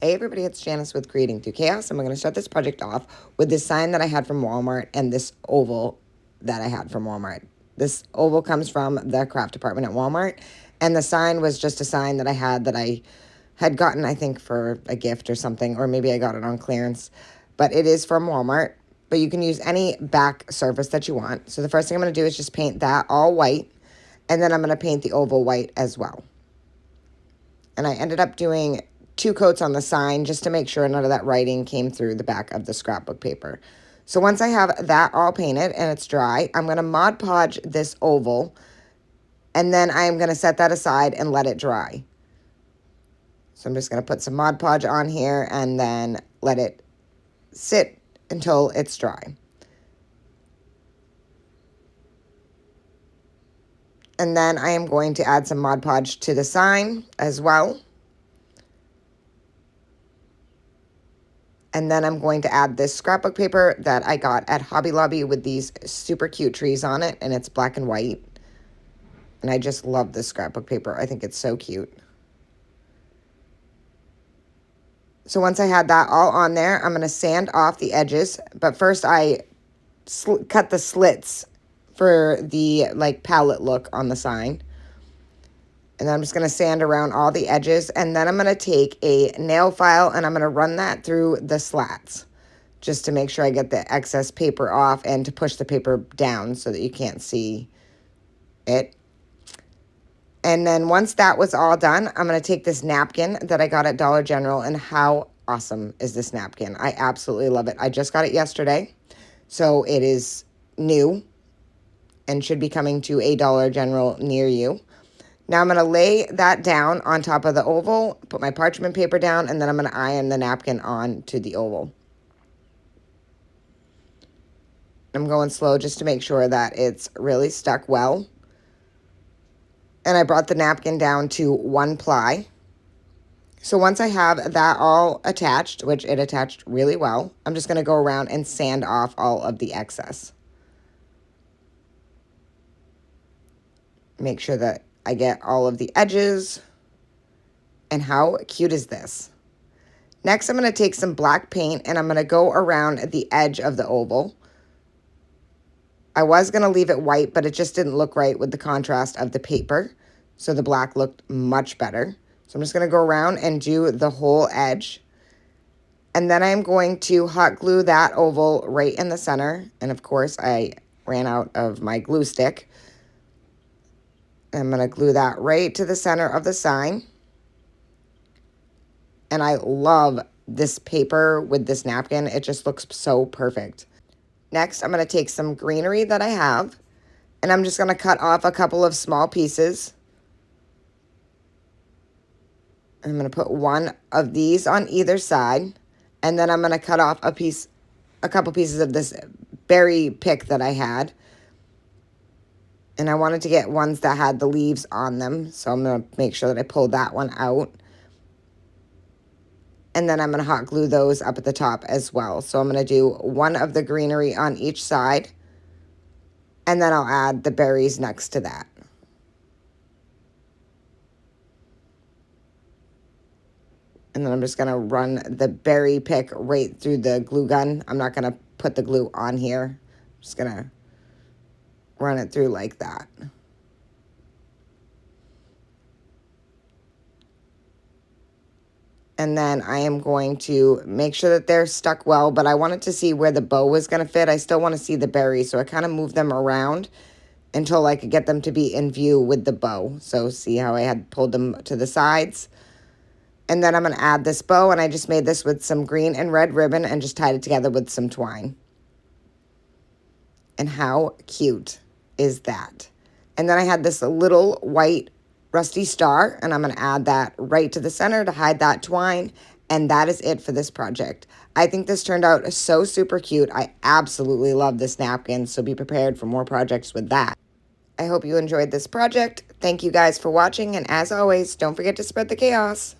Hey everybody, it's Janice with Creating Through Chaos, and we're going to start this project off with this sign that I had from Walmart and this oval that I had from Walmart. This oval comes from the craft department at Walmart, and the sign was just a sign that I had gotten, I think, for a gift or something, or maybe I got it on clearance, but it is from Walmart, but you can use any back surface that you want. So the first thing I'm going to do is just paint that all white, and then I'm going to paint the oval white as well. And I ended up doing 2 coats on the sign just to make sure none of that writing came through the back of the scrapbook paper. So once I have that all painted and it's dry, I'm going to Mod Podge this oval, and then I'm going to set that aside and let it dry. So I'm just going to put some Mod Podge on here and then let it sit until it's dry. And then I am going to add some Mod Podge to the sign as well. And then I'm going to add this scrapbook paper that I got at Hobby Lobby with these super cute trees on it, and it's black and white. And I just love this scrapbook paper. I think it's so cute. So once I had that all on there, I'm going to sand off the edges. But first I cut the slits for the palette look on the sign. And then I'm just going to sand around all the edges. And then I'm going to take a nail file and I'm going to run that through the slats just to make sure I get the excess paper off and to push the paper down so that you can't see it. And then once that was all done, I'm going to take this napkin that I got at Dollar General. And how awesome is this napkin? I absolutely love it. I just got it yesterday. So it is new and should be coming to a Dollar General near you. Now I'm going to lay that down on top of the oval, put my parchment paper down, and then I'm going to iron the napkin onto the oval. I'm going slow just to make sure that it's really stuck well. And I brought the napkin down to 1 ply. So once I have that all attached, which it attached really well, I'm just going to go around and sand off all of the excess. Make sure that I get all of the edges. And how cute is this? Next, I'm going to take some black paint and I'm going to go around the edge of the oval. I was going to leave it white, but it just didn't look right with the contrast of the paper. So the black looked much better. So I'm just going to go around and do the whole edge. And then I'm going to hot glue that oval right in the center. And of course, I ran out of my glue stick. I'm going to glue that right to the center of the sign. And I love this paper with this napkin. It just looks so perfect. Next, I'm going to take some greenery that I have. And I'm just going to cut off a couple of small pieces. I'm going to put one of these on either side. And then I'm going to cut off a couple pieces of this berry pick that I had. And I wanted to get ones that had the leaves on them. So I'm going to make sure that I pull that one out. And then I'm going to hot glue those up at the top as well. So I'm going to do one of the greenery on each side. And then I'll add the berries next to that. And then I'm just going to run the berry pick right through the glue gun. I'm not going to put the glue on here. I'm just going to run it through like that. And then I am going to make sure that they're stuck well, but I wanted to see where the bow was going to fit. I still want to see the berries, so I kind of moved them around until I could get them to be in view with the bow. So see how I had pulled them to the sides? And then I'm going to add this bow, and I just made this with some green and red ribbon and just tied it together with some twine. And how cute is that? And then I had this little white rusty star, and I'm going to add that right to the center to hide that twine. And that is it for this project. I think this turned out so super cute. I absolutely love this napkin, so be prepared for more projects with that. I hope you enjoyed this project. Thank you guys for watching, and as always, don't forget to spread the chaos.